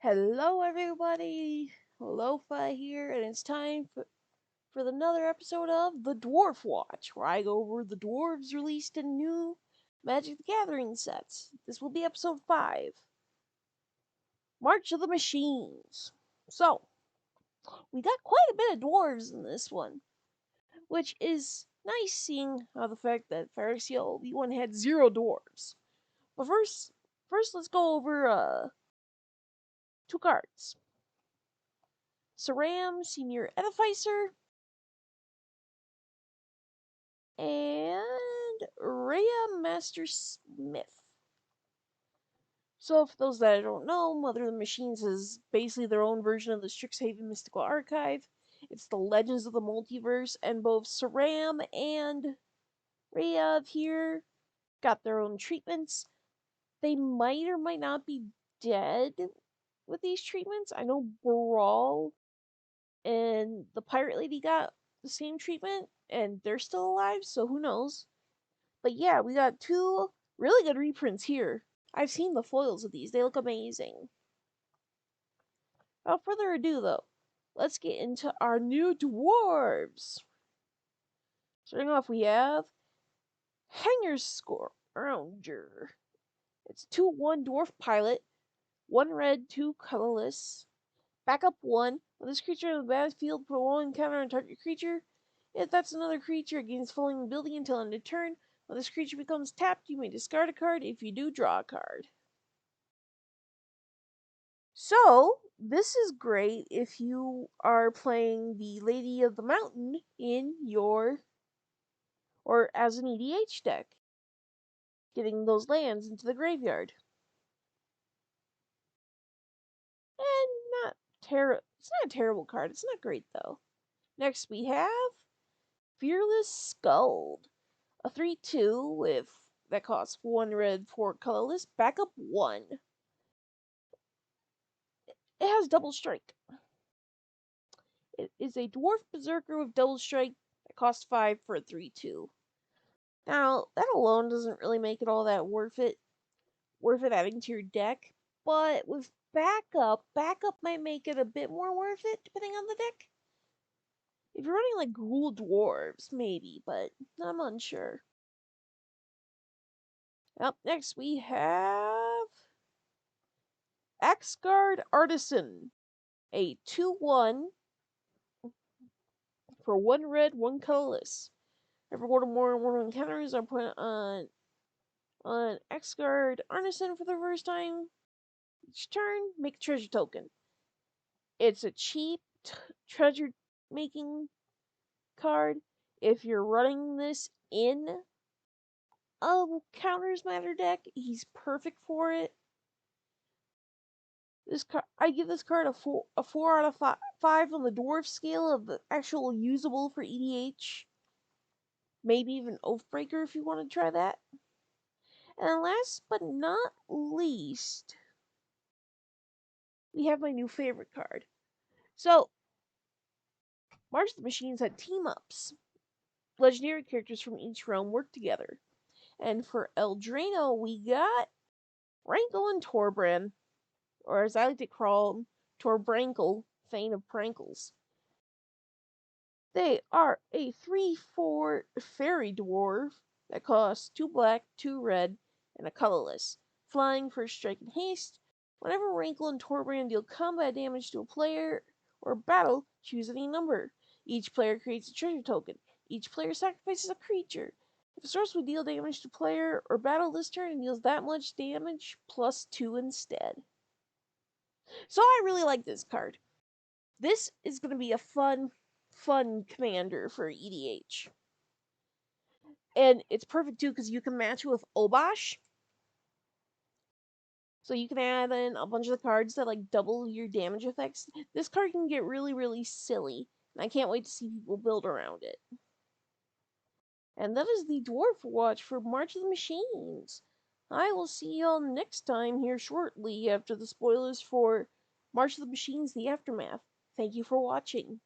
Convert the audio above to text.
Hello, everybody. Lo-Fi here, and it's time for another episode of the Dwarf Watch, where I go over the dwarves released in new Magic the Gathering sets. This will be episode 5, March of the Machines. So, we got quite a bit of dwarves in this one, which is nice seeing how the fact that Pharaoh V1 had 0 dwarves. But first let's go over 2 cards. Saram, Senior Edificer, and Rhea Master Smith. So, for those that don't know, Mother of the Machines is basically their own version of the Strixhaven Mystical Archive. It's the Legends of the Multiverse, and both Saram and Rhea here got their own treatments. They might or might not be dead with these treatments. I know Brawl and the Pirate Lady got the same treatment, and they're still alive, so who knows. But yeah, we got 2 really good reprints here. I've seen the foils of these. They look amazing. Without further ado, though, let's get into our new dwarves. Starting off, we have Hanger's Scrounger. It's 2/1 dwarf pilot, 1 red, 2 colorless. Backup 1. When this creature in the battlefield, put a 1 counter on target creature. If that's another creature, it gains full ability until end of turn. When this creature becomes tapped, you may discard a card. If you do, draw a card. So, this is great if you are playing the Lady of the Mountain in your, or as an EDH deck, getting those lands into the graveyard. And it's not a terrible card. It's not great though. Next we have Fearless Skuld, a 3/2 with that costs 1 red, 4 colorless, backup 1. It has double strike. It is a dwarf berserker with double strike that costs 5 for a 3/2. Now, that alone doesn't really make it all that worth it adding to your deck, but with backup might make it a bit more worth it, depending on the deck. If you're running like Ghoul Dwarves, maybe, but I'm unsure. Up next, we have Axgard Artisan, a 2/1 for 1 red, 1 colorless. Every one or more 1/1 counters are put on Axgard Artisan for the first time. Each turn, make a treasure token. It's a cheap treasure making card. If you're running this in a counters matter deck, he's perfect for it. I give this card a 4 out of 5 on the dwarf scale of the actual usable for EDH. Maybe even Oathbreaker if you want to try that. And last but not least, we have my new favorite card. So, March of the Machines had team-ups. Legendary characters from each realm work together. And for Eldrano, we got Rankle and Torbran, or as I like to call them, Torbrankle, Thane of Prankles. They are a 3/4 fairy dwarf that costs 2 black, 2 red, and a colorless. Flying, first strike, and haste. Whenever Rankle and Torbran deal combat damage to a player or battle, choose any number. Each player creates a treasure token. Each player sacrifices a creature. If a source would deal damage to player or battle this turn, it deals that much damage plus 2 instead. So I really like this card. This is going to be a fun commander for EDH. And it's perfect too because you can match it with Obosh. So you can add in a bunch of the cards that like double your damage effects. This card can get really, really silly. And I can't wait to see people build around it. And that is the Dwarf Watch for March of the Machines. I will see y'all next time here shortly after the spoilers for March of the Machines, The Aftermath. Thank you for watching.